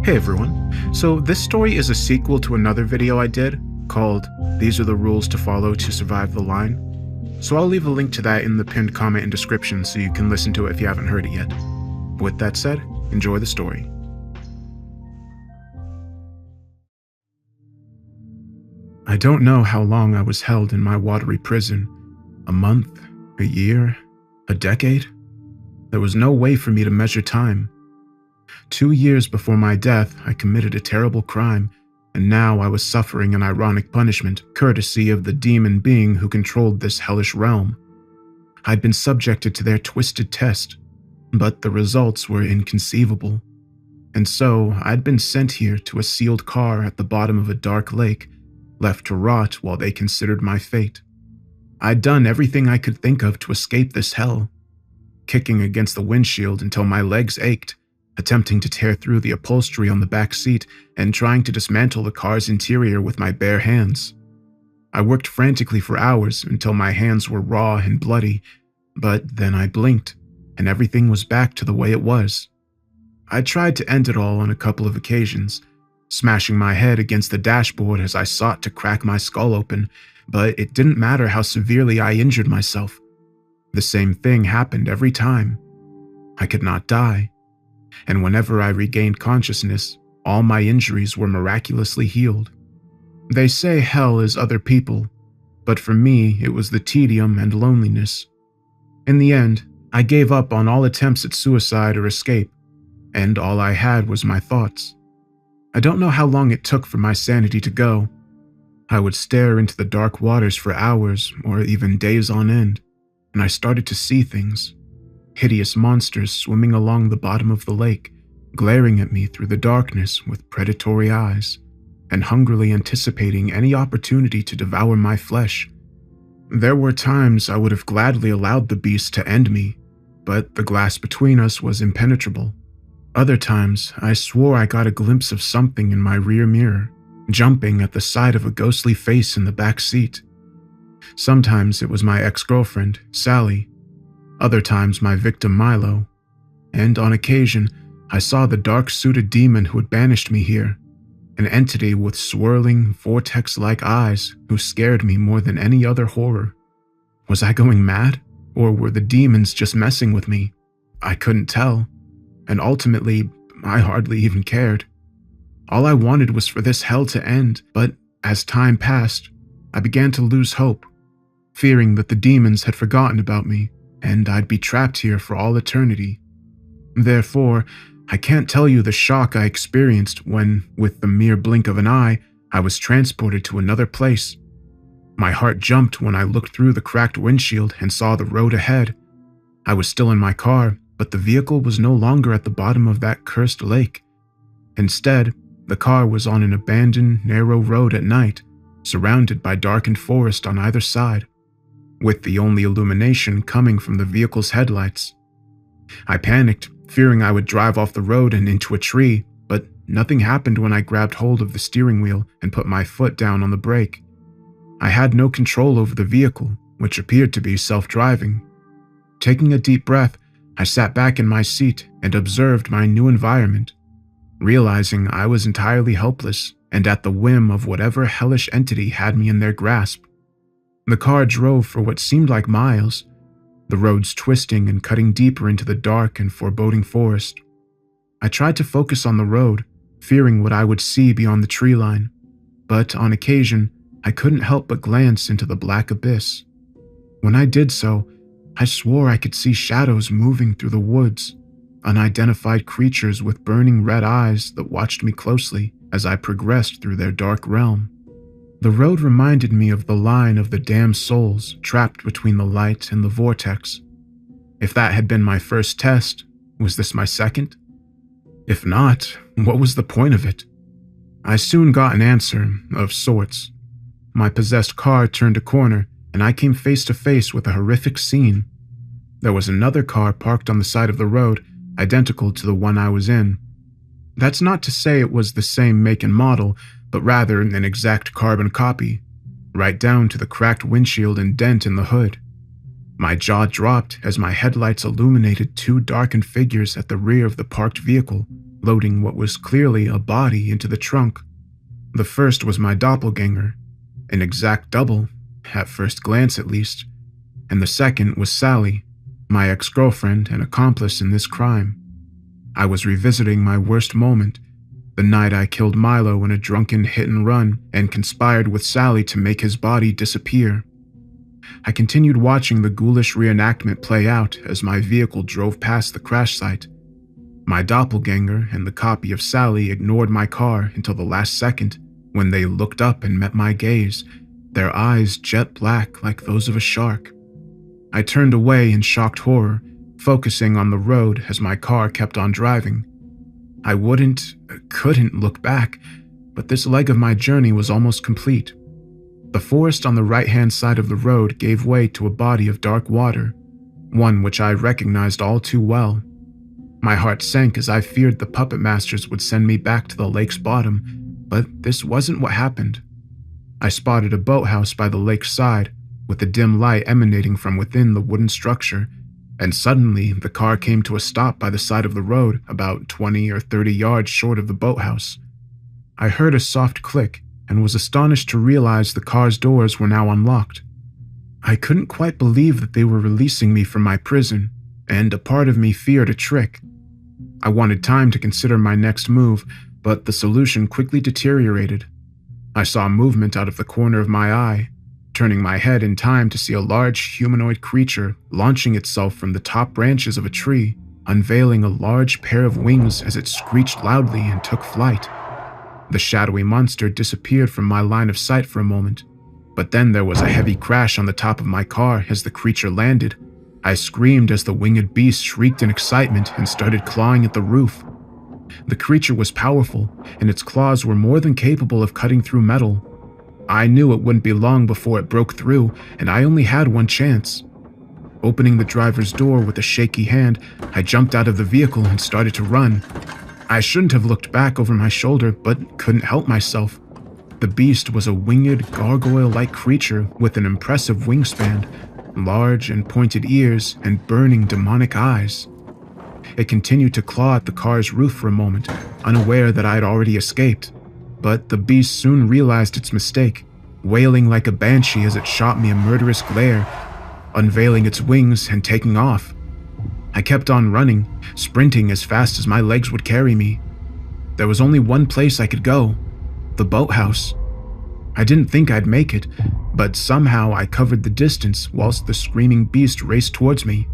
Hey everyone, so this story is a sequel to another video I did called These Are the Rules to Follow to Survive the Line. So I'll leave a link to that in the pinned comment and description so you can listen to it if you haven't heard it yet. With that said, enjoy the story. I don't know how long I was held in my watery prison. A month, a year, a decade? There was no way for me to measure time. 2 years before my death, I committed a terrible crime, and now I was suffering an ironic punishment, courtesy of the demon being who controlled this hellish realm. I'd been subjected to their twisted test, but the results were inconceivable. And so, I'd been sent here to a sealed car at the bottom of a dark lake, left to rot while they considered my fate. I'd done everything I could think of to escape this hell, kicking against the windshield until my legs ached, attempting to tear through the upholstery on the back seat and trying to dismantle the car's interior with my bare hands. I worked frantically for hours until my hands were raw and bloody, but then I blinked, and everything was back to the way it was. I tried to end it all on a couple of occasions, smashing my head against the dashboard as I sought to crack my skull open, but it didn't matter how severely I injured myself. The same thing happened every time. I could not die. And whenever I regained consciousness, all my injuries were miraculously healed. They say hell is other people, but for me it was the tedium and loneliness. In the end, I gave up on all attempts at suicide or escape, and all I had was my thoughts. I don't know how long it took for my sanity to go. I would stare into the dark waters for hours or even days on end, and I started to see things. Hideous monsters swimming along the bottom of the lake, glaring at me through the darkness with predatory eyes, and hungrily anticipating any opportunity to devour my flesh. There were times I would have gladly allowed the beast to end me, but the glass between us was impenetrable. Other times, I swore I got a glimpse of something in my rear mirror, jumping at the sight of a ghostly face in the back seat. Sometimes it was my ex-girlfriend, Sally. Other times my victim Milo, and on occasion I saw the dark-suited demon who had banished me here, an entity with swirling, vortex-like eyes who scared me more than any other horror. Was I going mad, or were the demons just messing with me? I couldn't tell, and ultimately I hardly even cared. All I wanted was for this hell to end, but as time passed, I began to lose hope, fearing that the demons had forgotten about me, and I'd be trapped here for all eternity. Therefore, I can't tell you the shock I experienced when, with the mere blink of an eye, I was transported to another place. My heart jumped when I looked through the cracked windshield and saw the road ahead. I was still in my car, but the vehicle was no longer at the bottom of that cursed lake. Instead, the car was on an abandoned, narrow road at night, surrounded by darkened forest on either side, with the only illumination coming from the vehicle's headlights. I panicked, fearing I would drive off the road and into a tree, but nothing happened when I grabbed hold of the steering wheel and put my foot down on the brake. I had no control over the vehicle, which appeared to be self-driving. Taking a deep breath, I sat back in my seat and observed my new environment, realizing I was entirely helpless and at the whim of whatever hellish entity had me in their grasp. The car drove for what seemed like miles, the roads twisting and cutting deeper into the dark and foreboding forest. I tried to focus on the road, fearing what I would see beyond the tree line, but on occasion, I couldn't help but glance into the black abyss. When I did so, I swore I could see shadows moving through the woods, unidentified creatures with burning red eyes that watched me closely as I progressed through their dark realm. The road reminded me of the line of the damned souls trapped between the light and the vortex. If that had been my first test, was this my second? If not, what was the point of it? I soon got an answer, of sorts. My possessed car turned a corner, and I came face to face with a horrific scene. There was another car parked on the side of the road, identical to the one I was in. That's not to say it was the same make and model, but rather an exact carbon copy, right down to the cracked windshield and dent in the hood. My jaw dropped as my headlights illuminated two darkened figures at the rear of the parked vehicle, loading what was clearly a body into the trunk. The first was my doppelganger, an exact double, at first glance at least, and the second was Sally, my ex-girlfriend and accomplice in this crime. I was revisiting my worst moment, the night I killed Milo in a drunken hit-and-run and conspired with Sally to make his body disappear. I continued watching the ghoulish reenactment play out as my vehicle drove past the crash site. My doppelganger and the copy of Sally ignored my car until the last second, when they looked up and met my gaze, their eyes jet black like those of a shark. I turned away in shocked horror, focusing on the road as my car kept on driving. I couldn't look back, but this leg of my journey was almost complete. The forest on the right-hand side of the road gave way to a body of dark water, one which I recognized all too well. My heart sank as I feared the puppet masters would send me back to the lake's bottom, but this wasn't what happened. I spotted a boathouse by the lake's side, with a dim light emanating from within the wooden structure, and suddenly the car came to a stop by the side of the road about 20 or 30 yards short of the boathouse. I heard a soft click and was astonished to realize the car's doors were now unlocked. I couldn't quite believe that they were releasing me from my prison, and a part of me feared a trick. I wanted time to consider my next move, but the solution quickly deteriorated. I saw movement out of the corner of my eye, turning my head in time to see a large humanoid creature launching itself from the top branches of a tree, unveiling a large pair of wings as it screeched loudly and took flight. The shadowy monster disappeared from my line of sight for a moment, but then there was a heavy crash on the top of my car as the creature landed. I screamed as the winged beast shrieked in excitement and started clawing at the roof. The creature was powerful, and its claws were more than capable of cutting through metal. I knew it wouldn't be long before it broke through, and I only had one chance. Opening the driver's door with a shaky hand, I jumped out of the vehicle and started to run. I shouldn't have looked back over my shoulder, but couldn't help myself. The beast was a winged, gargoyle-like creature with an impressive wingspan, large and pointed ears, and burning demonic eyes. It continued to claw at the car's roof for a moment, unaware that I had already escaped. But the beast soon realized its mistake, wailing like a banshee as it shot me a murderous glare, unveiling its wings and taking off. I kept on running, sprinting as fast as my legs would carry me. There was only one place I could go, the boathouse. I didn't think I'd make it, but somehow I covered the distance whilst the screaming beast raced towards me.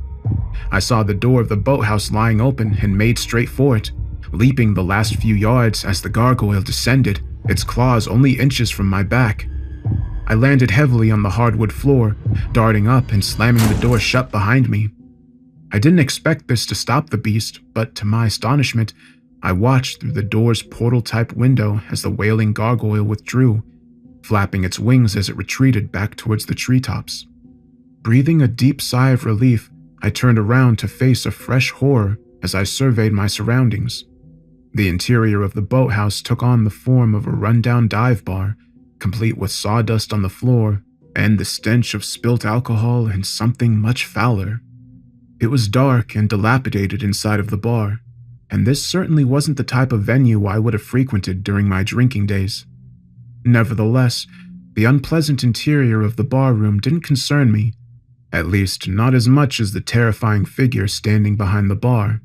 I saw the door of the boathouse lying open and made straight for it, leaping the last few yards as the gargoyle descended, its claws only inches from my back. I landed heavily on the hardwood floor, darting up and slamming the door shut behind me. I didn't expect this to stop the beast, but to my astonishment, I watched through the door's portal-type window as the wailing gargoyle withdrew, flapping its wings as it retreated back towards the treetops. Breathing a deep sigh of relief, I turned around to face a fresh horror as I surveyed my surroundings. The interior of the boathouse took on the form of a rundown dive bar, complete with sawdust on the floor and the stench of spilt alcohol and something much fouler. It was dark and dilapidated inside of the bar, and this certainly wasn't the type of venue I would have frequented during my drinking days. Nevertheless, the unpleasant interior of the bar room didn't concern me, at least not as much as the terrifying figure standing behind the bar.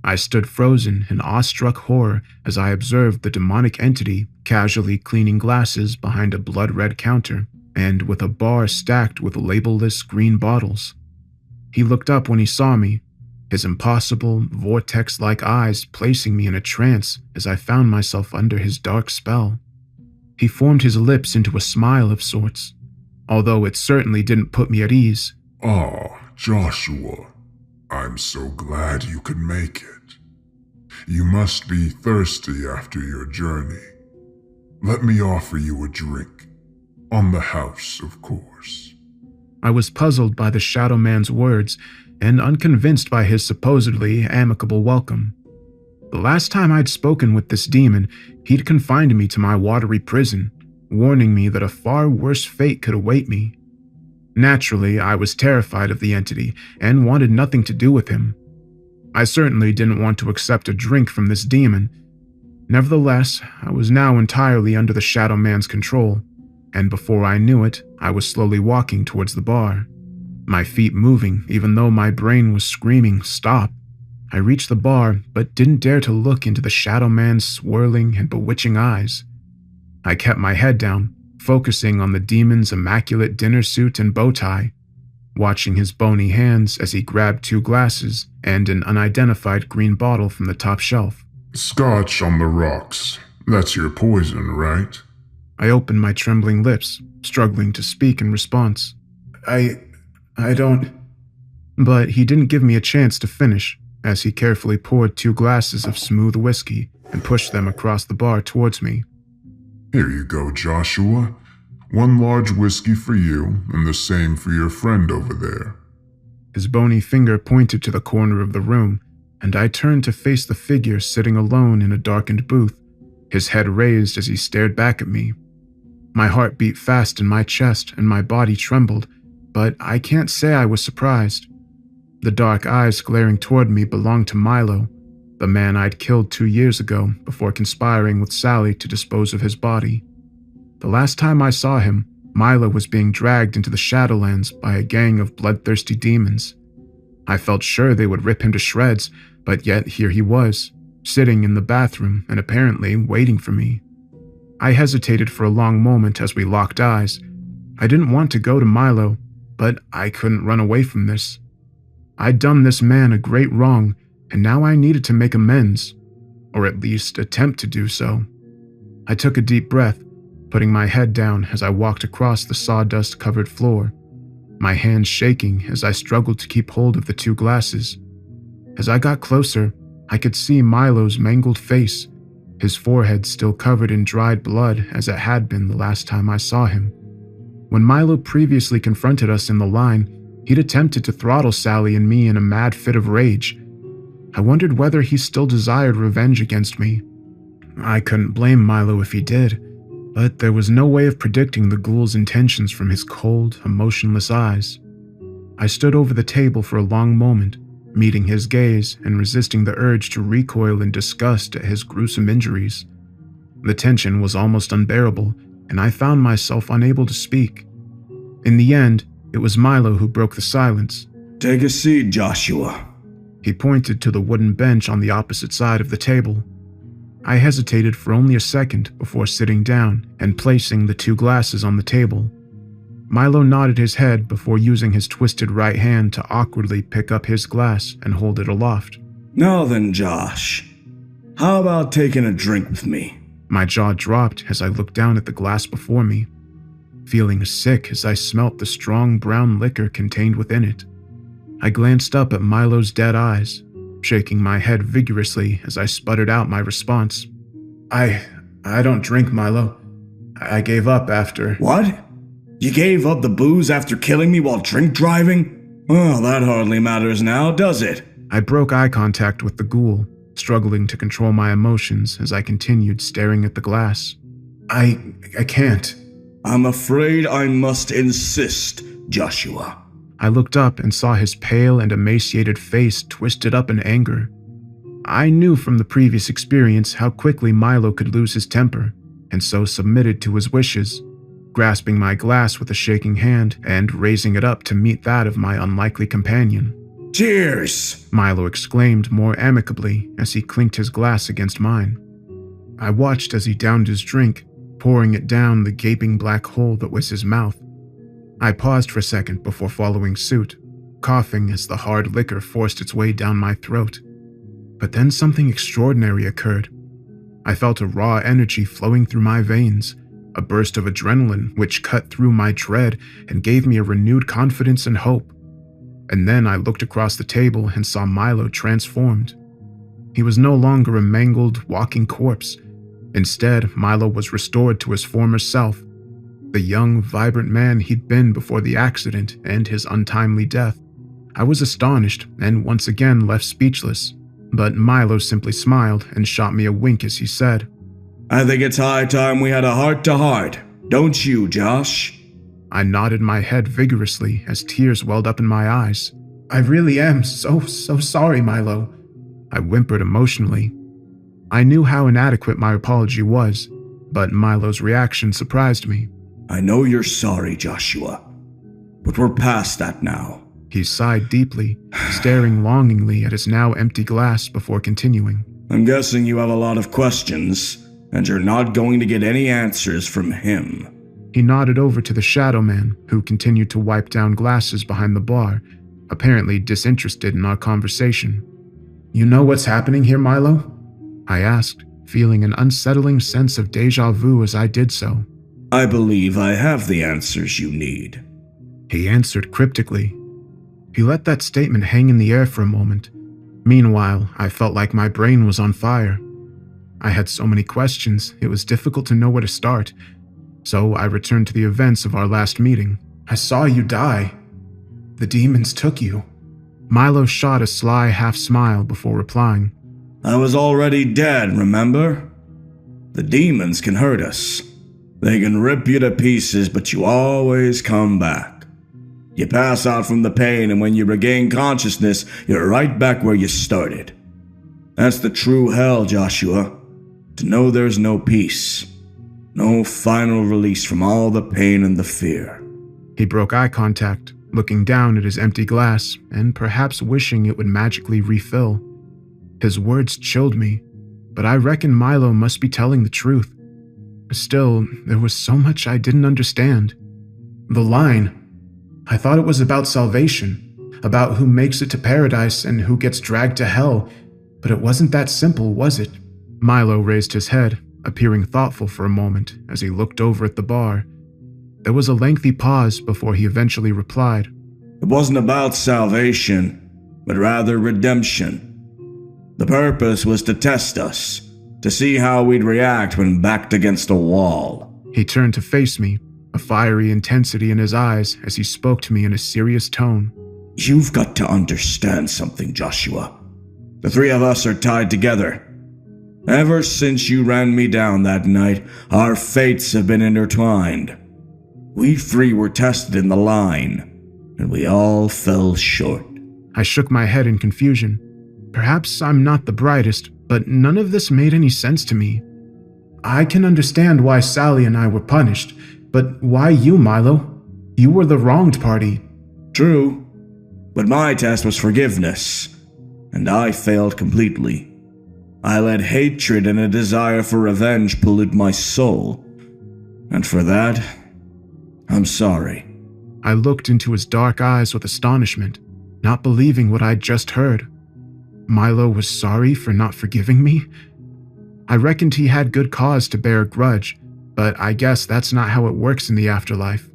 I stood frozen in awestruck horror as I observed the demonic entity casually cleaning glasses behind a blood-red counter and with a bar stacked with label-less green bottles. He looked up when he saw me, his impossible, vortex-like eyes placing me in a trance as I found myself under his dark spell. He formed his lips into a smile of sorts, although it certainly didn't put me at ease. "Ah, Joshua, I'm so glad you could make it. You must be thirsty after your journey. Let me offer you a drink. On the house, of course." I was puzzled by the Shadow Man's words and unconvinced by his supposedly amicable welcome. The last time I'd spoken with this demon, he'd confined me to my watery prison, warning me that a far worse fate could await me. Naturally, I was terrified of the entity and wanted nothing to do with him. I certainly didn't want to accept a drink from this demon. Nevertheless, I was now entirely under the Shadow Man's control, and before I knew it, I was slowly walking towards the bar. My feet moving, even though my brain was screaming, "Stop!" I reached the bar, but didn't dare to look into the Shadow Man's swirling and bewitching eyes. I kept my head down, focusing on the demon's immaculate dinner suit and bow tie, watching his bony hands as he grabbed 2 glasses and an unidentified green bottle from the top shelf. Scotch on the rocks. That's your poison, right? I opened my trembling lips, struggling to speak in response. I don't... But he didn't give me a chance to finish, as he carefully poured 2 glasses of smooth whiskey and pushed them across the bar towards me. Here you go, Joshua. 1 large whiskey for you, and the same for your friend over there. His bony finger pointed to the corner of the room, and I turned to face the figure sitting alone in a darkened booth, his head raised as he stared back at me. My heart beat fast in my chest and my body trembled, but I can't say I was surprised. The dark eyes glaring toward me belonged to Milo, the man I'd killed 2 years ago before conspiring with Sally to dispose of his body. The last time I saw him, Milo was being dragged into the Shadowlands by a gang of bloodthirsty demons. I felt sure they would rip him to shreds, but yet here he was, sitting in the bathroom and apparently waiting for me. I hesitated for a long moment as we locked eyes. I didn't want to go to Milo, but I couldn't run away from this. I'd done this man a great wrong, and now I needed to make amends, or at least attempt to do so. I took a deep breath, putting my head down as I walked across the sawdust-covered floor, my hands shaking as I struggled to keep hold of the 2 glasses. As I got closer, I could see Milo's mangled face, his forehead still covered in dried blood as it had been the last time I saw him. When Milo previously confronted us in the line, he'd attempted to throttle Sally and me in a mad fit of rage. I wondered whether he still desired revenge against me. I couldn't blame Milo if he did, but there was no way of predicting the ghoul's intentions from his cold, emotionless eyes. I stood over the table for a long moment, meeting his gaze and resisting the urge to recoil in disgust at his gruesome injuries. The tension was almost unbearable, and I found myself unable to speak. In the end, it was Milo who broke the silence. "Take a seat, Joshua." He pointed to the wooden bench on the opposite side of the table. I hesitated for only a second before sitting down and placing the 2 glasses on the table. Milo nodded his head before using his twisted right hand to awkwardly pick up his glass and hold it aloft. "Now then, Josh, how about taking a drink with me?" My jaw dropped as I looked down at the glass before me, feeling sick as I smelt the strong brown liquor contained within it. I glanced up at Milo's dead eyes, shaking my head vigorously as I sputtered out my response. I don't drink, Milo. I gave up after." "What? You gave up the booze after killing me while drink driving? Well, that hardly matters now, does it?" I broke eye contact with the ghoul, struggling to control my emotions as I continued staring at the glass. I can't." "I'm afraid I must insist, Joshua." I looked up and saw his pale and emaciated face twisted up in anger. I knew from the previous experience how quickly Milo could lose his temper, and so submitted to his wishes, grasping my glass with a shaking hand and raising it up to meet that of my unlikely companion. "Cheers!" Milo exclaimed more amicably as he clinked his glass against mine. I watched as he downed his drink, pouring it down the gaping black hole that was his mouth. I paused for a second before following suit, coughing as the hard liquor forced its way down my throat. But then something extraordinary occurred. I felt a raw energy flowing through my veins, a burst of adrenaline which cut through my dread and gave me a renewed confidence and hope. And then I looked across the table and saw Milo transformed. He was no longer a mangled, walking corpse. Instead, Milo was restored to his former self, the young, vibrant man he'd been before the accident and his untimely death. I was astonished and once again left speechless, but Milo simply smiled and shot me a wink as he said, "I think it's high time we had a heart-to-heart, don't you, Josh?" I nodded my head vigorously as tears welled up in my eyes. I really am so sorry, Milo. I whimpered emotionally. I knew how inadequate my apology was, but Milo's reaction surprised me. I know you're sorry, Joshua, but we're past that now. He sighed deeply, staring longingly at his now empty glass before continuing. I'm guessing you have a lot of questions, and you're not going to get any answers from him. He nodded over to the Shadow Man, who continued to wipe down glasses behind the bar, apparently disinterested in our conversation. You know what's happening here, Milo? I asked, feeling an unsettling sense of déjà vu as I did so. I believe I have the answers you need. He answered cryptically. He let that statement hang in the air for a moment. Meanwhile, I felt like my brain was on fire. I had so many questions, it was difficult to know where to start. So I returned to the events of our last meeting. I saw you die. The demons took you. Milo shot a sly half-smile before replying. I was already dead, remember? The demons can hurt us. They can rip you to pieces, but you always come back. You pass out from the pain, and when you regain consciousness, you're right back where you started. That's the true hell, Joshua. To know there's no peace. No final release from all the pain and the fear. He broke eye contact, looking down at his empty glass and perhaps wishing it would magically refill. His words chilled me, but I reckon Milo must be telling the truth. Still, there was so much I didn't understand. The line. I thought it was about salvation, about who makes it to paradise and who gets dragged to hell, but it wasn't that simple, was it? Milo raised his head, appearing thoughtful for a moment as he looked over at the bar. There was a lengthy pause before he eventually replied. It wasn't about salvation, but rather redemption. The purpose was to test us, to see how we'd react when backed against a wall. He turned to face me, a fiery intensity in his eyes as he spoke to me in a serious tone. You've got to understand something, Joshua. The three of us are tied together. Ever since you ran me down that night, our fates have been intertwined. We three were tested in the line, and we all fell short. I shook my head in confusion. Perhaps I'm not the brightest, but none of this made any sense to me. I can understand why Sally and I were punished, but why you, Milo? You were the wronged party. True, but my test was forgiveness, and I failed completely. I let hatred and a desire for revenge pollute my soul, and for that, I'm sorry. I looked into his dark eyes with astonishment, not believing what I'd just heard. Milo was sorry for not forgiving me? I reckoned he had good cause to bear a grudge, but I guess that's not how it works in the afterlife.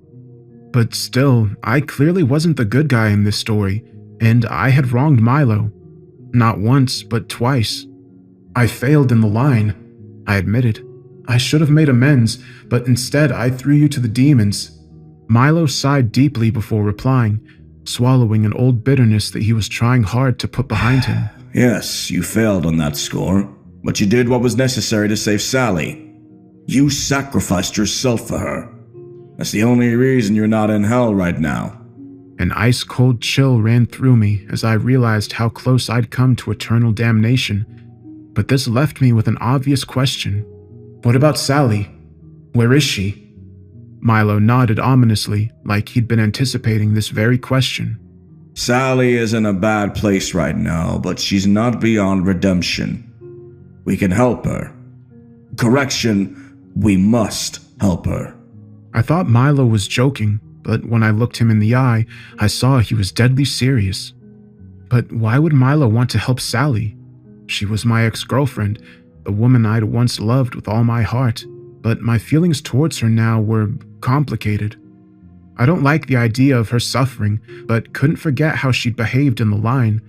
But still, I clearly wasn't the good guy in this story, and I had wronged Milo. Not once, but twice. I failed in the line, I admitted. I should have made amends, but instead I threw you to the demons. Milo sighed deeply before replying, swallowing an old bitterness that he was trying hard to put behind him. Yes, you failed on that score, but you did what was necessary to save Sally. You sacrificed yourself for her. That's the only reason you're not in hell right now. An ice-cold chill ran through me as I realized how close I'd come to eternal damnation. But this left me with an obvious question. What about Sally? Where is she? Milo nodded ominously, like he'd been anticipating this very question. Sally is in a bad place right now, but she's not beyond redemption. We can help her. Correction, we must help her. I thought Milo was joking, but when I looked him in the eye, I saw he was deadly serious. But why would Milo want to help Sally? She was my ex-girlfriend, the woman I'd once loved with all my heart, but my feelings towards her now were complicated. I don't like the idea of her suffering, but couldn't forget how she'd behaved in the line,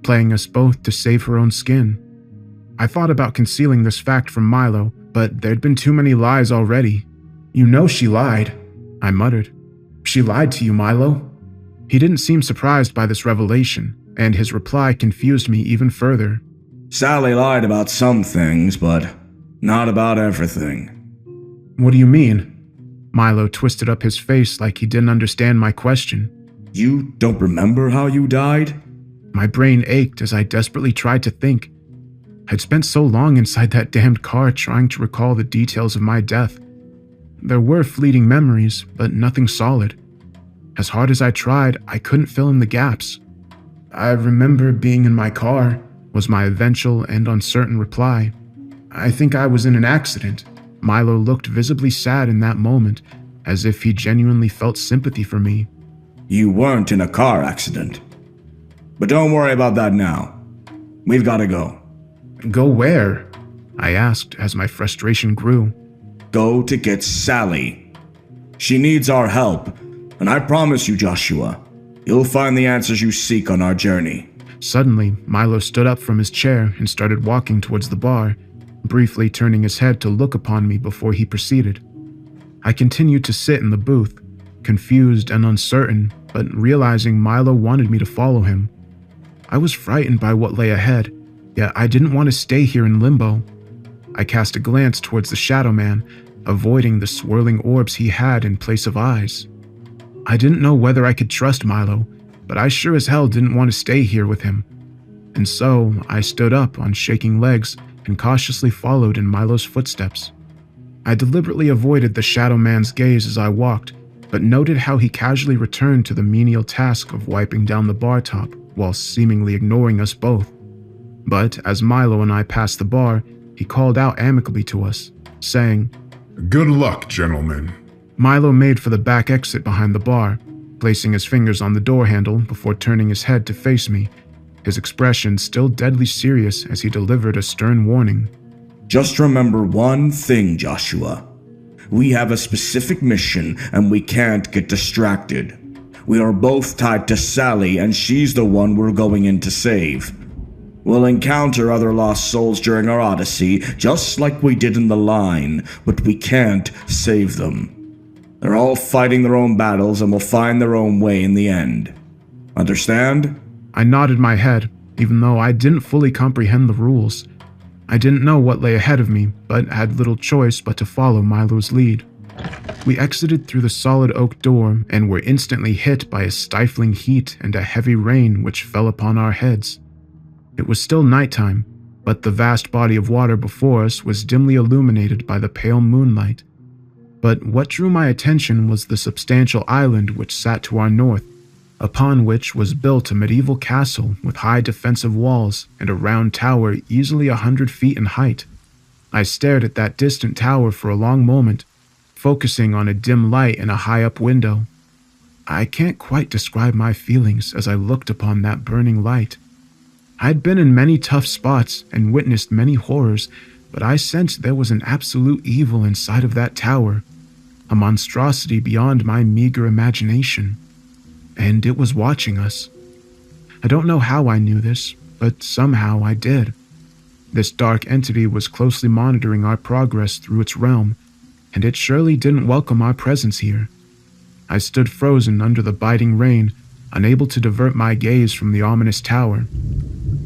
playing us both to save her own skin. I thought about concealing this fact from Milo, but there'd been too many lies already. You know she lied, I muttered. She lied to you, Milo. He didn't seem surprised by this revelation, and his reply confused me even further. Sally lied about some things, but not about everything. What do you mean? Milo twisted up his face like he didn't understand my question. You don't remember how you died? My brain ached as I desperately tried to think, I'd spent so long inside that damned car trying to recall the details of my death. There were fleeting memories, but nothing solid. As hard as I tried, I couldn't fill in the gaps. "I remember being in my car," was my eventual and uncertain reply. "I think I was in an accident." Milo looked visibly sad in that moment, as if he genuinely felt sympathy for me. You weren't in a car accident. But don't worry about that now. We've got to go. "Go where?" I asked as my frustration grew. Go to get Sally. She needs our help, and I promise you, Joshua, you'll find the answers you seek on our journey. Suddenly, Milo stood up from his chair and started walking towards the bar, briefly turning his head to look upon me before he proceeded. I continued to sit in the booth, confused and uncertain, but realizing Milo wanted me to follow him. I was frightened by what lay ahead, yet I didn't want to stay here in limbo. I cast a glance towards the Shadow Man, avoiding the swirling orbs he had in place of eyes. I didn't know whether I could trust Milo, but I sure as hell didn't want to stay here with him. And so I stood up on shaking legs and cautiously followed in Milo's footsteps. I deliberately avoided the Shadow Man's gaze as I walked, but noted how he casually returned to the menial task of wiping down the bar top while seemingly ignoring us both. But as Milo and I passed the bar, he called out amicably to us, saying, "Good luck, gentlemen." Milo made for the back exit behind the bar, placing his fingers on the door handle before turning his head to face me, his expression still deadly serious as he delivered a stern warning. Just remember one thing, Joshua. We have a specific mission and we can't get distracted. We are both tied to Sally and she's the one we're going in to save. We'll encounter other lost souls during our odyssey, just like we did in the line, but we can't save them. They're all fighting their own battles and will find their own way in the end. Understand? I nodded my head, even though I didn't fully comprehend the rules. I didn't know what lay ahead of me, but had little choice but to follow Milo's lead. We exited through the solid oak door and were instantly hit by a stifling heat and a heavy rain which fell upon our heads. It was still nighttime, but the vast body of water before us was dimly illuminated by the pale moonlight. But what drew my attention was the substantial island which sat to our north, upon which was built a medieval castle with high defensive walls and a round tower easily 100 feet in height. I stared at that distant tower for a long moment, focusing on a dim light in a high-up window. I can't quite describe my feelings as I looked upon that burning light. I'd been in many tough spots and witnessed many horrors, but I sensed there was an absolute evil inside of that tower, a monstrosity beyond my meager imagination. And it was watching us. I don't know how I knew this, but somehow I did. This dark entity was closely monitoring our progress through its realm, and it surely didn't welcome our presence here. I stood frozen under the biting rain, unable to divert my gaze from the ominous tower.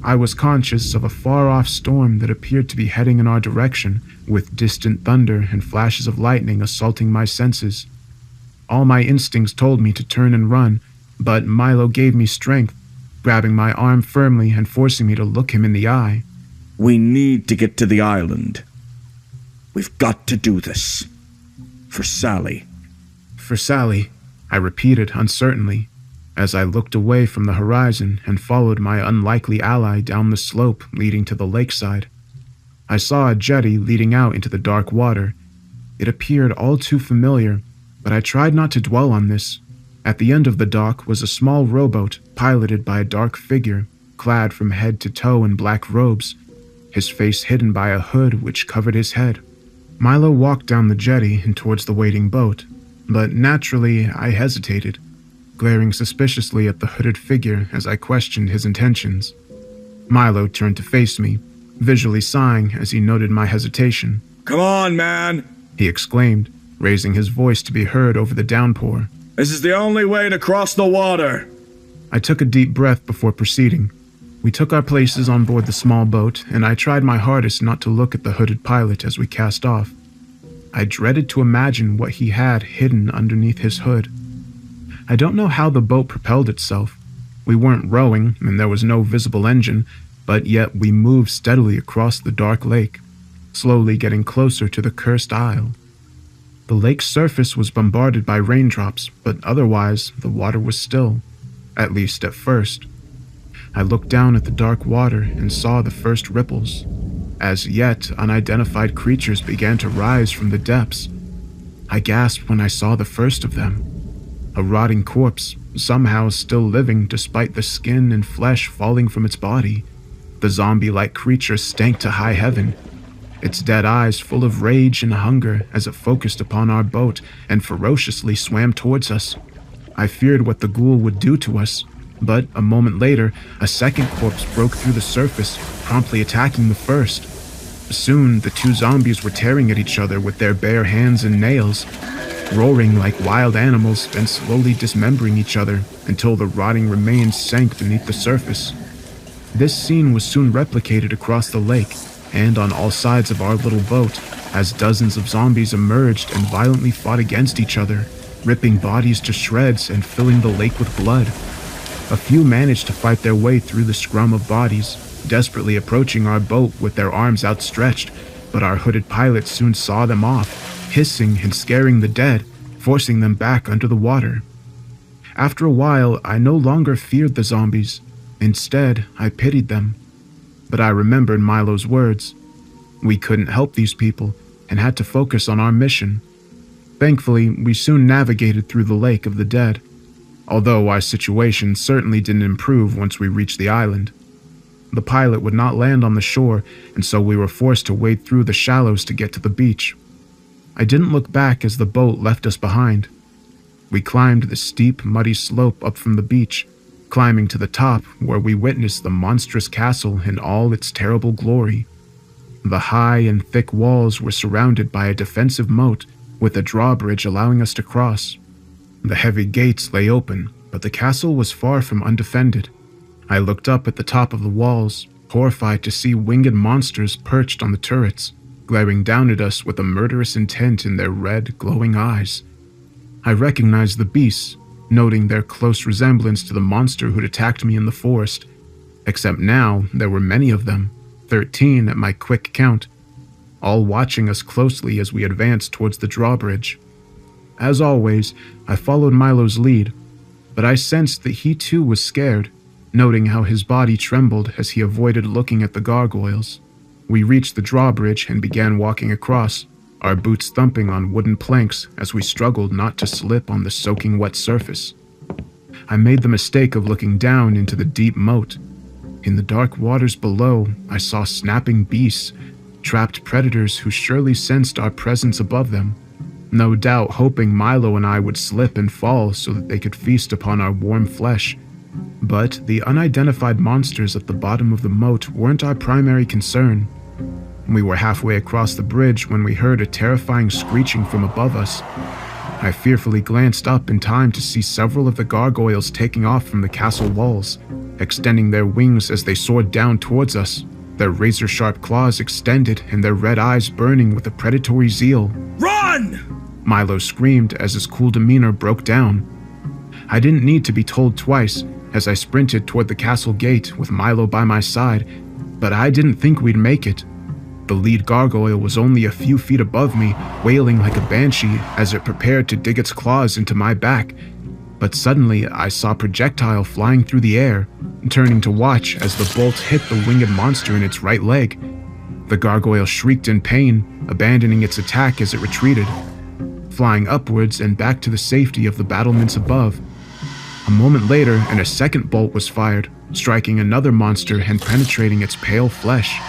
I was conscious of a far-off storm that appeared to be heading in our direction, with distant thunder and flashes of lightning assaulting my senses. All my instincts told me to turn and run, but Milo gave me strength, grabbing my arm firmly and forcing me to look him in the eye. We need to get to the island. We've got to do this. For Sally. For Sally, I repeated uncertainly, as I looked away from the horizon and followed my unlikely ally down the slope leading to the lakeside. I saw a jetty leading out into the dark water. It appeared all too familiar, but I tried not to dwell on this. At the end of the dock was a small rowboat piloted by a dark figure, clad from head to toe in black robes, his face hidden by a hood which covered his head. Milo walked down the jetty and towards the waiting boat, but naturally I hesitated, glaring suspiciously at the hooded figure as I questioned his intentions. Milo turned to face me, visually sighing as he noted my hesitation. Come on, man, he exclaimed, raising his voice to be heard over the downpour. This is the only way to cross the water. I took a deep breath before proceeding. We took our places on board the small boat, and I tried my hardest not to look at the hooded pilot as we cast off. I dreaded to imagine what he had hidden underneath his hood. I don't know how the boat propelled itself. We weren't rowing, and there was no visible engine, but yet we moved steadily across the dark lake, slowly getting closer to the cursed isle. The lake's surface was bombarded by raindrops, but otherwise the water was still, at least at first. I looked down at the dark water and saw the first ripples. As yet unidentified creatures began to rise from the depths. I gasped when I saw the first of them. A rotting corpse, somehow still living despite the skin and flesh falling from its body. The zombie-like creature stank to high heaven, its dead eyes full of rage and hunger as it focused upon our boat and ferociously swam towards us. I feared what the ghoul would do to us, but a moment later, a second corpse broke through the surface, promptly attacking the first. Soon, the two zombies were tearing at each other with their bare hands and nails, roaring like wild animals, then slowly dismembering each other until the rotting remains sank beneath the surface. This scene was soon replicated across the lake and on all sides of our little boat as dozens of zombies emerged and violently fought against each other, ripping bodies to shreds and filling the lake with blood. A few managed to fight their way through the scrum of bodies, desperately approaching our boat with their arms outstretched, but our hooded pilot soon saw them off, hissing and scaring the dead, forcing them back under the water. After a while, I no longer feared the zombies. Instead, I pitied them. But I remembered Milo's words. We couldn't help these people and had to focus on our mission. Thankfully, we soon navigated through the lake of the dead, although our situation certainly didn't improve once we reached the island. The pilot would not land on the shore, and so we were forced to wade through the shallows to get to the beach. I didn't look back as the boat left us behind. We climbed the steep, muddy slope up from the beach, climbing to the top where we witnessed the monstrous castle in all its terrible glory. The high and thick walls were surrounded by a defensive moat with a drawbridge allowing us to cross. The heavy gates lay open, but the castle was far from undefended. I looked up at the top of the walls, horrified to see winged monsters perched on the turrets, glaring down at us with a murderous intent in their red, glowing eyes. I recognized the beasts, noting their close resemblance to the monster who'd attacked me in the forest, except now there were many of them, 13 at my quick count, all watching us closely as we advanced towards the drawbridge. As always, I followed Milo's lead, but I sensed that he too was scared, noting how his body trembled as he avoided looking at the gargoyles. We reached the drawbridge and began walking across, our boots thumping on wooden planks as we struggled not to slip on the soaking wet surface. I made the mistake of looking down into the deep moat. In the dark waters below, I saw snapping beasts, trapped predators who surely sensed our presence above them, no doubt hoping Milo and I would slip and fall so that they could feast upon our warm flesh. But the unidentified monsters at the bottom of the moat weren't our primary concern. We were halfway across the bridge when we heard a terrifying screeching from above us. I fearfully glanced up in time to see several of the gargoyles taking off from the castle walls, extending their wings as they soared down towards us, their razor-sharp claws extended and their red eyes burning with a predatory zeal. Run! Milo screamed as his cool demeanor broke down. I didn't need to be told twice as I sprinted toward the castle gate with Milo by my side, but I didn't think we'd make it. The lead gargoyle was only a few feet above me, wailing like a banshee as it prepared to dig its claws into my back. But suddenly, I saw a projectile flying through the air, turning to watch as the bolt hit the winged monster in its right leg. The gargoyle shrieked in pain, abandoning its attack as it retreated, flying upwards and back to the safety of the battlements above. A moment later, and a second bolt was fired, striking another monster and penetrating its pale flesh.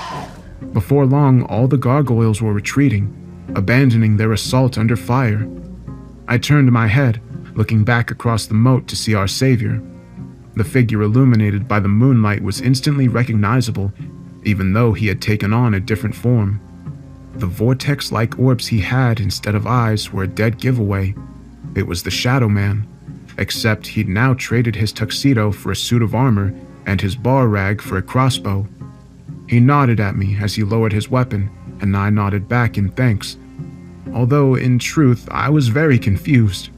Before long, all the gargoyles were retreating, abandoning their assault under fire. I turned my head, looking back across the moat to see our savior. The figure illuminated by the moonlight was instantly recognizable, even though he had taken on a different form. The vortex-like orbs he had instead of eyes were a dead giveaway. It was the Shadow Man, except he'd now traded his tuxedo for a suit of armor and his bar rag for a crossbow. He nodded at me as he lowered his weapon, and I nodded back in thanks. Although, in truth, I was very confused.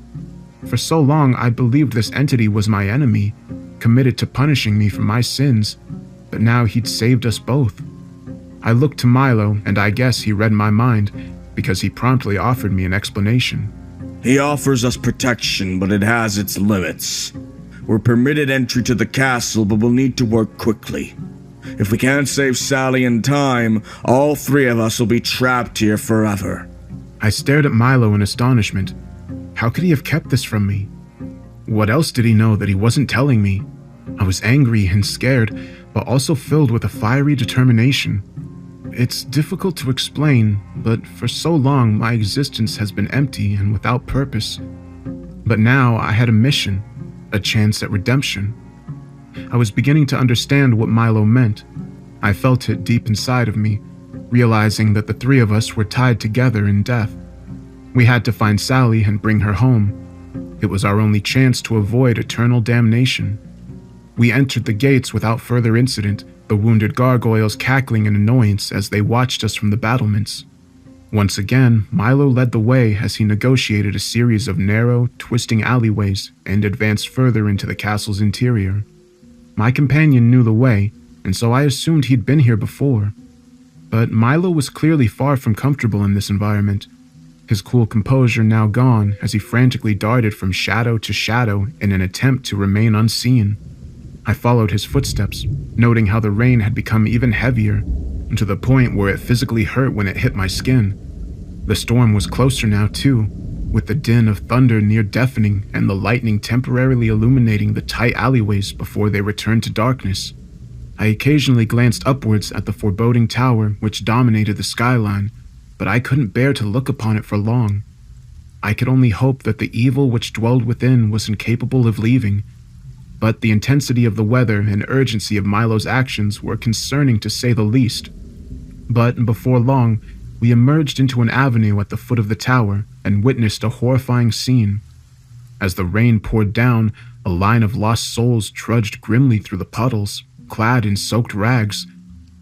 For so long, I believed this entity was my enemy, committed to punishing me for my sins. but now he'd saved us both. I looked to Milo, and I guess he read my mind, because he promptly offered me an explanation. He offers us protection, but it has its limits. We're permitted entry to the castle, but we'll need to work quickly. If we can't save Sally in time, all three of us will be trapped here forever. I stared at Milo in astonishment. How could he have kept this from me? What else did he know that he wasn't telling me? I was angry and scared, but also filled with a fiery determination. It's difficult to explain, but for so long my existence has been empty and without purpose. But now I had a mission, a chance at redemption. I was beginning to understand what Milo meant. I felt it deep inside of me, realizing that the three of us were tied together in death. We had to find Sally and bring her home. It was our only chance to avoid eternal damnation. We entered the gates without further incident, the wounded gargoyles cackling in annoyance as they watched us from the battlements. Once again, Milo led the way as he negotiated a series of narrow, twisting alleyways and advanced further into the castle's interior. My companion knew the way, and so I assumed he'd been here before. But Milo was clearly far from comfortable in this environment, his cool composure now gone as he frantically darted from shadow to shadow in an attempt to remain unseen. I followed his footsteps, noting how the rain had become even heavier, to the point where it physically hurt when it hit my skin. The storm was closer now too, with the din of thunder near deafening and the lightning temporarily illuminating the tight alleyways before they returned to darkness. I occasionally glanced upwards at the foreboding tower which dominated the skyline, but I couldn't bear to look upon it for long. I could only hope that the evil which dwelled within was incapable of leaving, but the intensity of the weather and urgency of Milo's actions were concerning to say the least. But before long, we emerged into an avenue at the foot of the tower and witnessed a horrifying scene. As the rain poured down, a line of lost souls trudged grimly through the puddles, clad in soaked rags.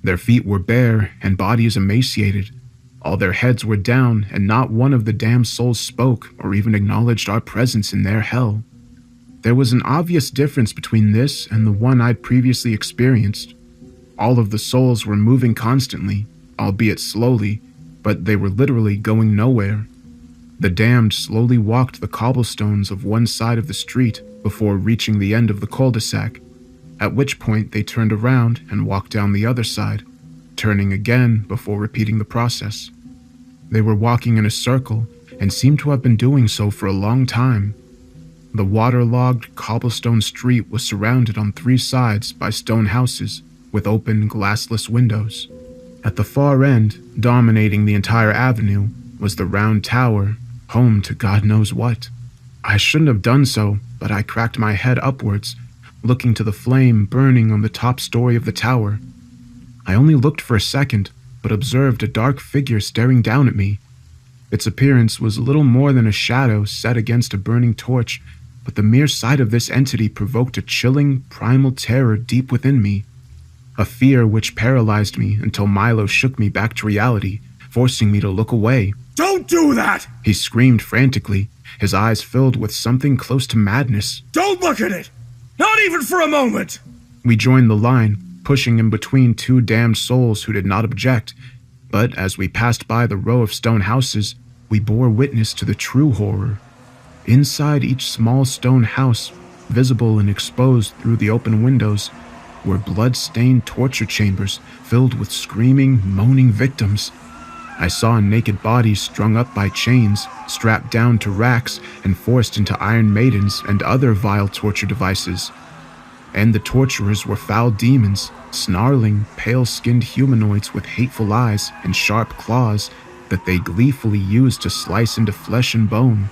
Their feet were bare and bodies emaciated. All their heads were down, and not one of the damned souls spoke or even acknowledged our presence in their hell. There was an obvious difference between this and the one I'd previously experienced. All of the souls were moving constantly, albeit slowly, but they were literally going nowhere. The damned slowly walked the cobblestones of one side of the street before reaching the end of the cul-de-sac, at which point they turned around and walked down the other side, turning again before repeating the process. They were walking in a circle and seemed to have been doing so for a long time. The waterlogged cobblestone street was surrounded on three sides by stone houses with open, glassless windows. At the far end, dominating the entire avenue, was the round tower, home to God knows what. I shouldn't have done so, but I cracked my head upwards, looking to the flame burning on the top story of the tower. I only looked for a second, but observed a dark figure staring down at me. Its appearance was little more than a shadow set against a burning torch, but the mere sight of this entity provoked a chilling, primal terror deep within me. A fear which paralyzed me until Milo shook me back to reality, forcing me to look away. Don't do that! He screamed frantically, his eyes filled with something close to madness. Don't look at it! Not even for a moment! We joined the line, pushing in between two damned souls who did not object, but as we passed by the row of stone houses, we bore witness to the true horror. Inside each small stone house, visible and exposed through the open windows, were blood-stained torture chambers filled with screaming, moaning victims. I saw naked bodies strung up by chains, strapped down to racks, and forced into iron maidens and other vile torture devices. And the torturers were foul demons, snarling, pale-skinned humanoids with hateful eyes and sharp claws that they gleefully used to slice into flesh and bone,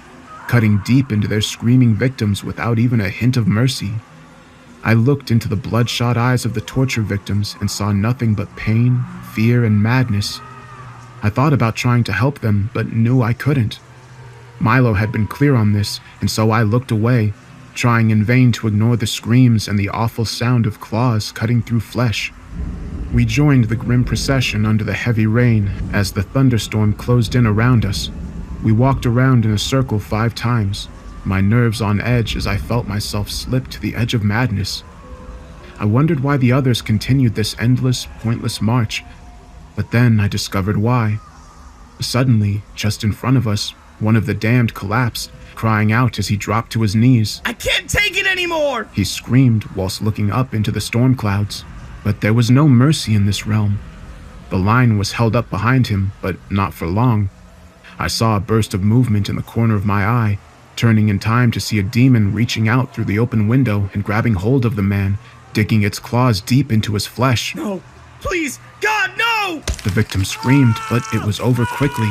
cutting deep into their screaming victims without even a hint of mercy. I looked into the bloodshot eyes of the torture victims and saw nothing but pain, fear, and madness. I thought about trying to help them, but knew I couldn't. Milo had been clear on this, and so I looked away, trying in vain to ignore the screams and the awful sound of claws cutting through flesh. We joined the grim procession under the heavy rain as the thunderstorm closed in around us. We walked around in a circle 5 times, my nerves on edge as I felt myself slip to the edge of madness. I wondered why the others continued this endless, pointless march, but then I discovered why. Suddenly, just in front of us, one of the damned collapsed, crying out as he dropped to his knees. I can't take it anymore! He screamed whilst looking up into the storm clouds, but there was no mercy in this realm. The line was held up behind him, but not for long. I saw a burst of movement in the corner of my eye, turning in time to see a demon reaching out through the open window and grabbing hold of the man, digging its claws deep into his flesh. No, please, God, no! The victim screamed, but it was over quickly.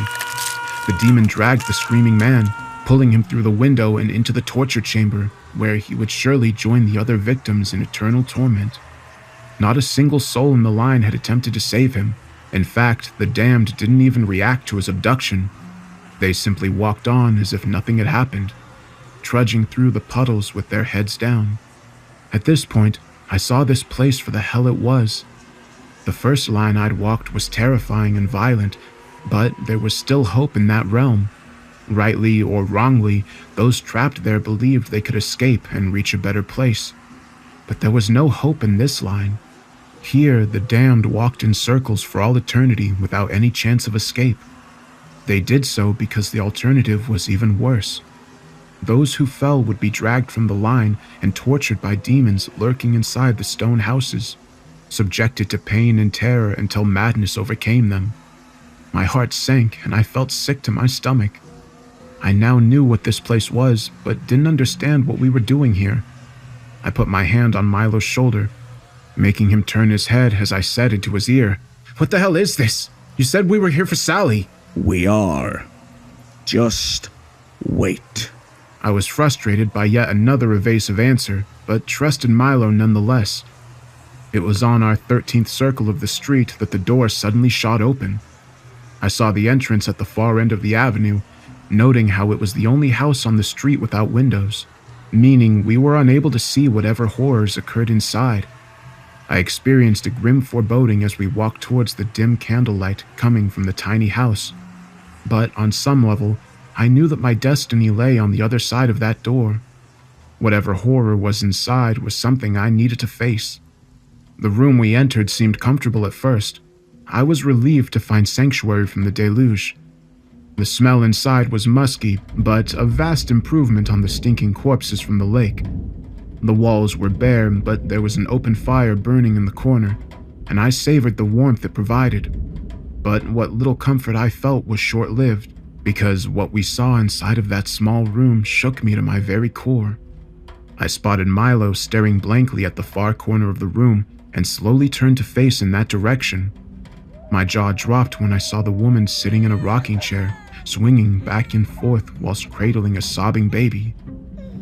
The demon dragged the screaming man, pulling him through the window and into the torture chamber, where he would surely join the other victims in eternal torment. Not a single soul in the line had attempted to save him. In fact, the damned didn't even react to his abduction. They simply walked on as if nothing had happened, trudging through the puddles with their heads down. At this point, I saw this place for the hell it was. The first line I'd walked was terrifying and violent, but there was still hope in that realm. Rightly or wrongly, those trapped there believed they could escape and reach a better place. But there was no hope in this line. Here, the damned walked in circles for all eternity without any chance of escape. They did so because the alternative was even worse. Those who fell would be dragged from the line and tortured by demons lurking inside the stone houses, subjected to pain and terror until madness overcame them. My heart sank and I felt sick to my stomach. I now knew what this place was, but didn't understand what we were doing here. I put my hand on Milo's shoulder, making him turn his head as I said into his ear, "What the hell is this? You said we were here for Sally." We are. Just wait. I was frustrated by yet another evasive answer, but trusted Milo nonetheless. It was on our 13th circle of the street that the door suddenly shot open. I saw the entrance at the far end of the avenue, noting how it was the only house on the street without windows, meaning we were unable to see whatever horrors occurred inside. I experienced a grim foreboding as we walked towards the dim candlelight coming from the tiny house. But on some level, I knew that my destiny lay on the other side of that door. Whatever horror was inside was something I needed to face. The room we entered seemed comfortable at first. I was relieved to find sanctuary from the deluge. The smell inside was musky, but a vast improvement on the stinking corpses from the lake. The walls were bare, but there was an open fire burning in the corner, and I savored the warmth it provided. But what little comfort I felt was short-lived, because what we saw inside of that small room shook me to my very core. I spotted Milo staring blankly at the far corner of the room and slowly turned to face in that direction. My jaw dropped when I saw the woman sitting in a rocking chair, swinging back and forth whilst cradling a sobbing baby.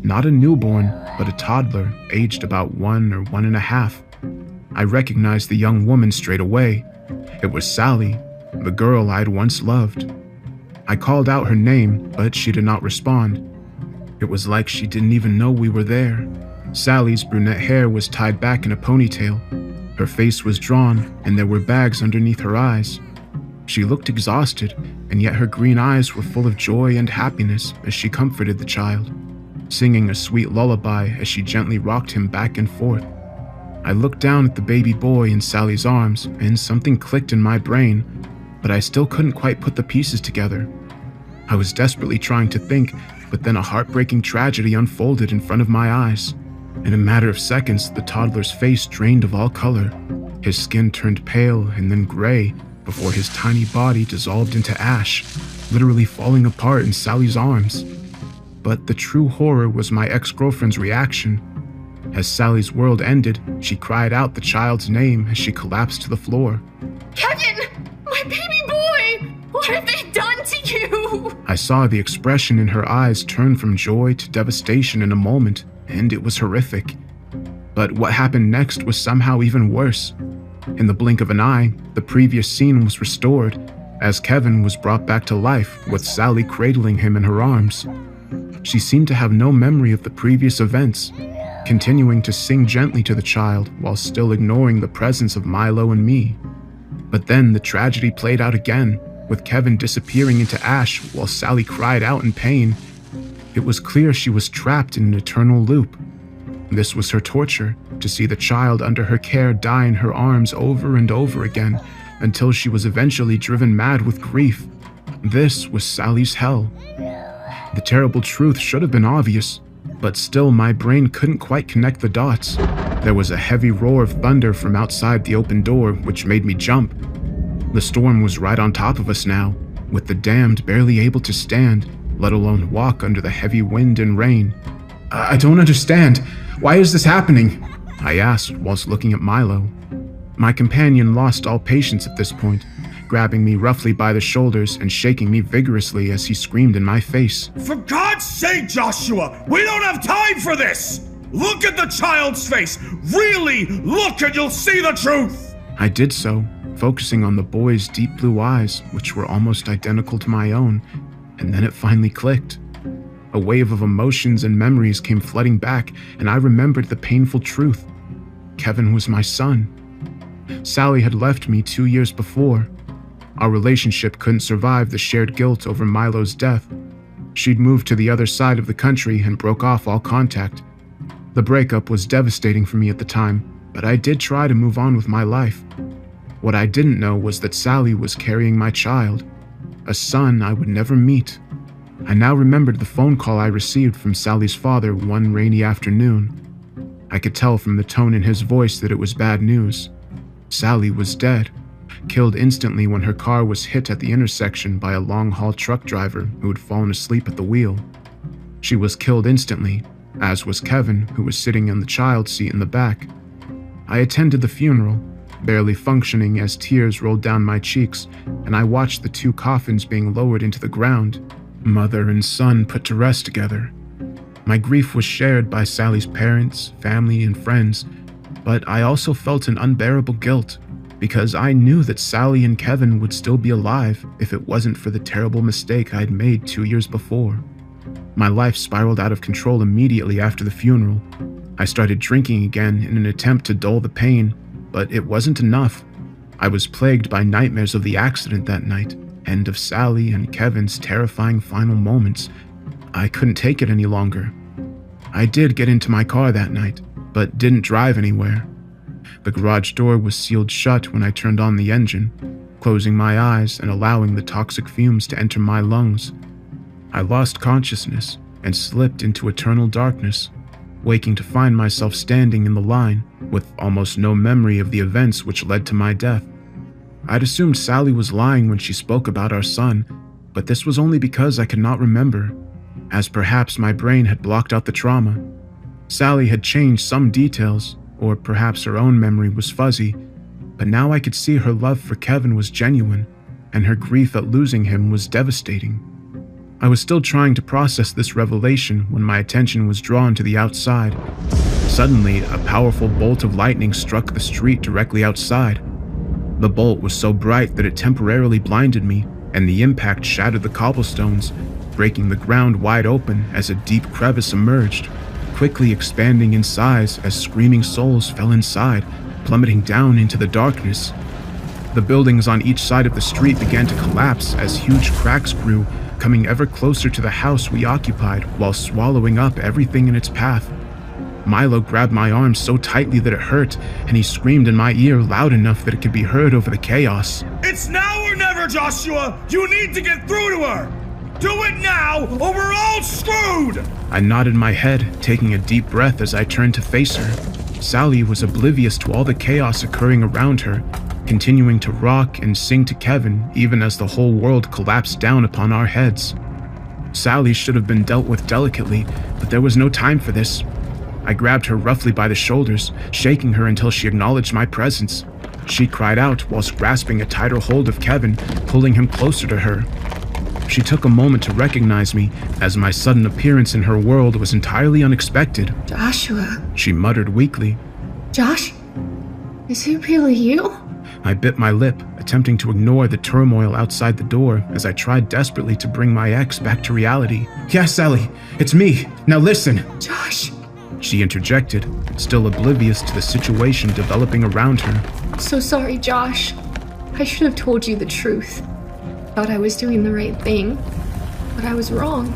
Not a newborn, but a toddler, aged about 1 or 1.5. I recognized the young woman straight away. It was Sally, the girl I'd once loved. I called out her name, but she did not respond. It was like she didn't even know we were there. Sally's brunette hair was tied back in a ponytail. Her face was drawn, and there were bags underneath her eyes. She looked exhausted, and yet her green eyes were full of joy and happiness as she comforted the child, singing a sweet lullaby as she gently rocked him back and forth. I looked down at the baby boy in Sally's arms, and something clicked in my brain, but I still couldn't quite put the pieces together. I was desperately trying to think, but then a heartbreaking tragedy unfolded in front of my eyes. In a matter of seconds, the toddler's face drained of all color. His skin turned pale and then gray before his tiny body dissolved into ash, literally falling apart in Sally's arms. But the true horror was my ex-girlfriend's reaction. As Sally's world ended, she cried out the child's name as she collapsed to the floor. Kevin! My baby boy! What have they done to you? I saw the expression in her eyes turn from joy to devastation in a moment, and it was horrific. But what happened next was somehow even worse. In the blink of an eye, the previous scene was restored, as Kevin was brought back to life with Sally cradling him in her arms. She seemed to have no memory of the previous events, continuing to sing gently to the child while still ignoring the presence of Milo and me. But then the tragedy played out again, with Kevin disappearing into ash while Sally cried out in pain. It was clear she was trapped in an eternal loop. This was her torture, shock to see the child under her care die in her arms over and over again until she was eventually driven mad with grief. This was Sally's hell. The terrible truth should have been obvious, but still my brain couldn't quite connect the dots. There was a heavy roar of thunder from outside the open door, which made me jump. The storm was right on top of us now, with the damned barely able to stand, let alone walk under the heavy wind and rain. I don't understand. Why is this happening? I asked whilst looking at Milo. My companion lost all patience at this point, grabbing me roughly by the shoulders and shaking me vigorously as he screamed in my face. For God's sake, Joshua, we don't have time for this! Look at the child's face! Really look and you'll see the truth! I did so, focusing on the boy's deep blue eyes, which were almost identical to my own, and then it finally clicked. A wave of emotions and memories came flooding back, and I remembered the painful truth. Kevin was my son. Sally had left me 2 years before. Our relationship couldn't survive the shared guilt over Milo's death. She'd moved to the other side of the country and broke off all contact. The breakup was devastating for me at the time, but I did try to move on with my life. What I didn't know was that Sally was carrying my child, a son I would never meet. I now remembered the phone call I received from Sally's father one rainy afternoon. I could tell from the tone in his voice that it was bad news. Sally was dead, killed instantly when her car was hit at the intersection by a long-haul truck driver who had fallen asleep at the wheel. She was killed instantly, as was Kevin, who was sitting in the child's seat in the back. I attended the funeral, barely functioning as tears rolled down my cheeks, and I watched the 2 coffins being lowered into the ground, mother and son put to rest together. My grief was shared by Sally's parents, family, and friends, but I also felt an unbearable guilt, because I knew that Sally and Kevin would still be alive if it wasn't for the terrible mistake I'd made 2 years before. My life spiraled out of control immediately after the funeral. I started drinking again in an attempt to dull the pain, but it wasn't enough. I was plagued by nightmares of the accident that night, and of Sally and Kevin's terrifying final moments. I couldn't take it any longer. I did get into my car that night, but didn't drive anywhere. The garage door was sealed shut when I turned on the engine, closing my eyes and allowing the toxic fumes to enter my lungs. I lost consciousness and slipped into eternal darkness, waking to find myself standing in the line with almost no memory of the events which led to my death. I'd assumed Sally was lying when she spoke about our son, but this was only because I could not remember, as perhaps my brain had blocked out the trauma. Sally had changed some details, or perhaps her own memory was fuzzy, but now I could see her love for Kevin was genuine, and her grief at losing him was devastating. I was still trying to process this revelation when my attention was drawn to the outside. Suddenly, a powerful bolt of lightning struck the street directly outside. The bolt was so bright that it temporarily blinded me, and the impact shattered the cobblestones, breaking the ground wide open as a deep crevice emerged, quickly expanding in size as screaming souls fell inside, plummeting down into the darkness. The buildings on each side of the street began to collapse as huge cracks grew, coming ever closer to the house we occupied while swallowing up everything in its path. Milo grabbed my arm so tightly that it hurt, and he screamed in my ear loud enough that it could be heard over the chaos. It's now or never, Joshua! You need to get through to her! Do it now, or we're all screwed! I nodded my head, taking a deep breath as I turned to face her. Sally was oblivious to all the chaos occurring around her, continuing to rock and sing to Kevin even as the whole world collapsed down upon our heads. Sally should have been dealt with delicately, but there was no time for this. I grabbed her roughly by the shoulders, shaking her until she acknowledged my presence. She cried out whilst grasping a tighter hold of Kevin, pulling him closer to her. She took a moment to recognize me, as my sudden appearance in her world was entirely unexpected. Joshua. She muttered weakly. Josh? Is it really you? I bit my lip, attempting to ignore the turmoil outside the door as I tried desperately to bring my ex back to reality. Yes, Sally, it's me. Now listen. Josh. She interjected, still oblivious to the situation developing around her. So sorry, Josh. I should have told you the truth. Thought I was doing the right thing, but I was wrong.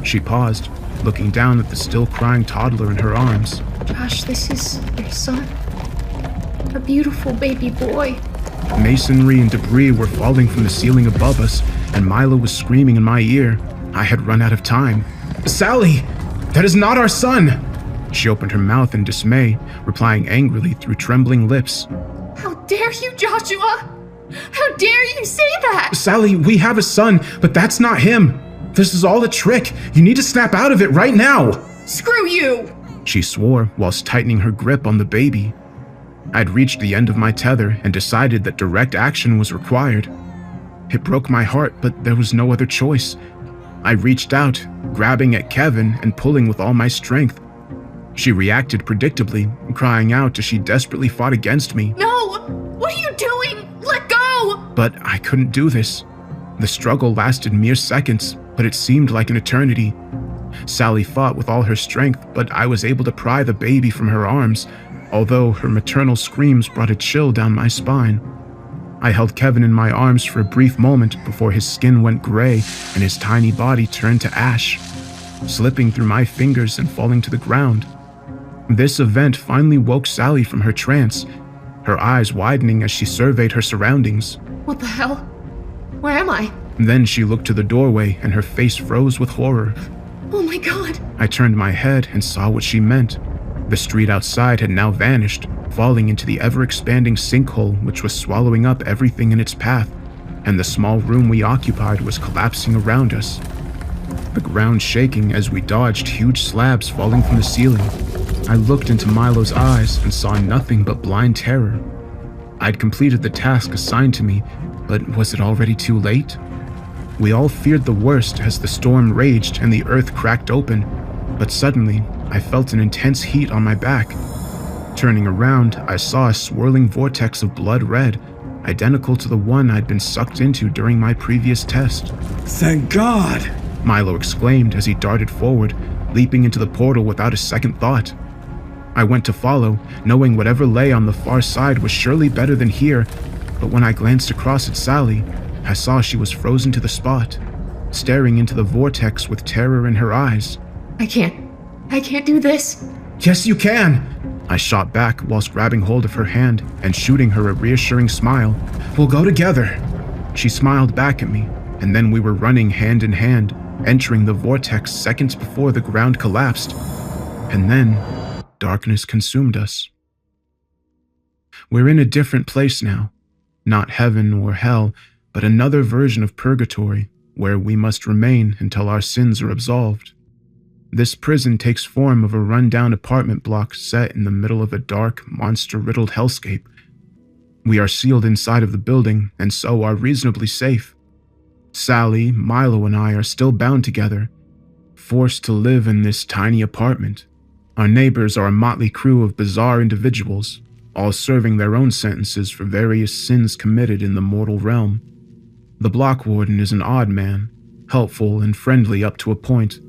She paused, looking down at the still crying toddler in her arms. Josh, this is your son. A beautiful baby boy. Masonry and debris were falling from the ceiling above us, and Milo was screaming in my ear. I had run out of time. "Sally! That is not our son!" She opened her mouth in dismay, replying angrily through trembling lips. How dare you, Joshua? How dare you say that? "Sally, we have a son, but that's not him. This is all a trick. You need to snap out of it right now." Screw you! She swore whilst tightening her grip on the baby. I'd reached the end of my tether and decided that direct action was required. It broke my heart, but there was no other choice. I reached out, grabbing at Kevin and pulling with all my strength. She reacted predictably, crying out as she desperately fought against me. No! What are you doing? Let go! But I couldn't do this. The struggle lasted mere seconds, but it seemed like an eternity. Sally fought with all her strength, but I was able to pry the baby from her arms, although her maternal screams brought a chill down my spine. I held Kevin in my arms for a brief moment before his skin went gray and his tiny body turned to ash, slipping through my fingers and falling to the ground. This event finally woke Sally from her trance, her eyes widening as she surveyed her surroundings. What the hell? Where am I? Then she looked to the doorway and her face froze with horror. Oh my god! I turned my head and saw what she meant. The street outside had now vanished, falling into the ever-expanding sinkhole which was swallowing up everything in its path, and the small room we occupied was collapsing around us. The ground shaking as we dodged huge slabs falling from the ceiling. I looked into Milo's eyes and saw nothing but blind terror. I'd completed the task assigned to me, but was it already too late? We all feared the worst as the storm raged and the earth cracked open, but suddenly I felt an intense heat on my back. Turning around, I saw a swirling vortex of blood red, identical to the one I'd been sucked into during my previous test. Thank God! Milo exclaimed as he darted forward, leaping into the portal without a second thought. I went to follow, knowing whatever lay on the far side was surely better than here, but when I glanced across at Sally, I saw she was frozen to the spot, staring into the vortex with terror in her eyes. I can't do this. "Yes, you can!" I shot back whilst grabbing hold of her hand and shooting her a reassuring smile. "We'll go together." She smiled back at me, and then we were running hand in hand, entering the vortex seconds before the ground collapsed. And then, darkness consumed us. We're in a different place now. Not heaven or hell, but another version of purgatory, where we must remain until our sins are absolved. This prison takes form of a run-down apartment block set in the middle of a dark, monster-riddled hellscape. We are sealed inside of the building, and so are reasonably safe. Sally, Milo, and I are still bound together, forced to live in this tiny apartment. Our neighbors are a motley crew of bizarre individuals, all serving their own sentences for various sins committed in the mortal realm. The block warden is an odd man, helpful and friendly up to a point,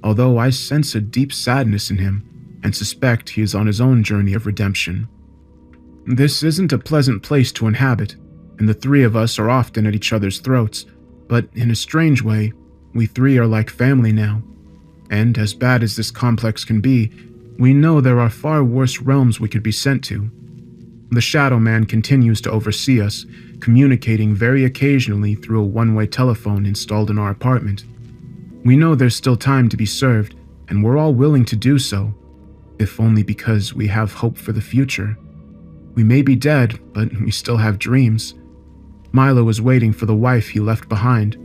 although I sense a deep sadness in him and suspect he is on his own journey of redemption. This isn't a pleasant place to inhabit, and the three of us are often at each other's throats, but in a strange way, we three are like family now. And as bad as this complex can be, we know there are far worse realms we could be sent to. The Shadow Man continues to oversee us, communicating very occasionally through a one-way telephone installed in our apartment. We know there's still time to be served, and we're all willing to do so, if only because we have hope for the future. We may be dead, but we still have dreams. Milo is waiting for the wife he left behind,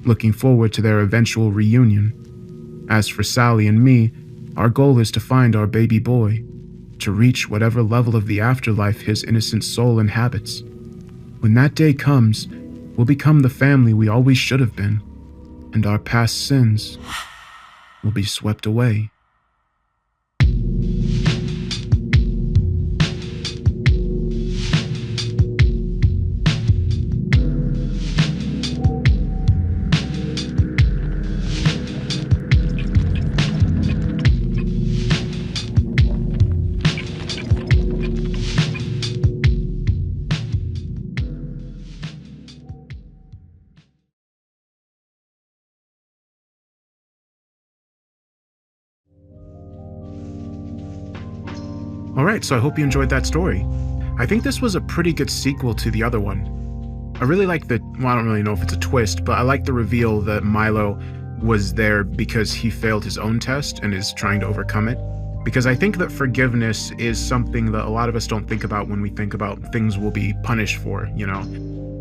looking forward to their eventual reunion. As for Sally and me, our goal is to find our baby boy, to reach whatever level of the afterlife his innocent soul inhabits. When that day comes, we'll become the family we always should have been, and our past sins will be swept away. Alright, so I hope you enjoyed that story. I think this was a pretty good sequel to the other one. I really like I don't really know if it's a twist, but I like the reveal that Milo was there because he failed his own test and is trying to overcome it. Because I think that forgiveness is something that a lot of us don't think about when we think about things we'll be punished for, you know?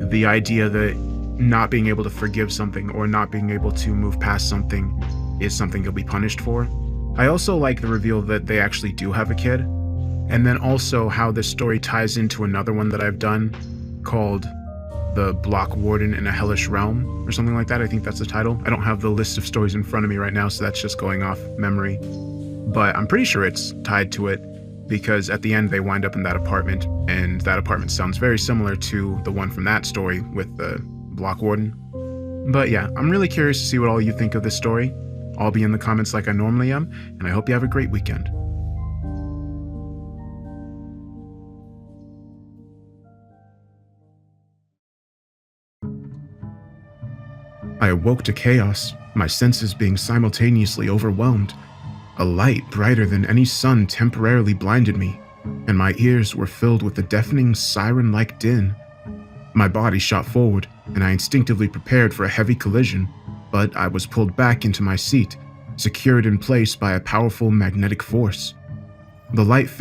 The idea that not being able to forgive something or not being able to move past something is something you'll be punished for. I also like the reveal that they actually do have a kid, and then also how this story ties into another one that I've done called The Block Warden in a Hellish Realm, or something like that. I think that's the title. I don't have the list of stories in front of me right now, so that's just going off memory. But I'm pretty sure it's tied to it, because at the end they wind up in that apartment, and that apartment sounds very similar to the one from that story with the Block Warden. But yeah, I'm really curious to see what all you think of this story. I'll be in the comments like I normally am, and I hope you have a great weekend. I awoke to chaos, my senses being simultaneously overwhelmed. A light brighter than any sun temporarily blinded me, and my ears were filled with a deafening siren-like din. My body shot forward, and I instinctively prepared for a heavy collision, but I was pulled back into my seat, secured in place by a powerful magnetic force. The light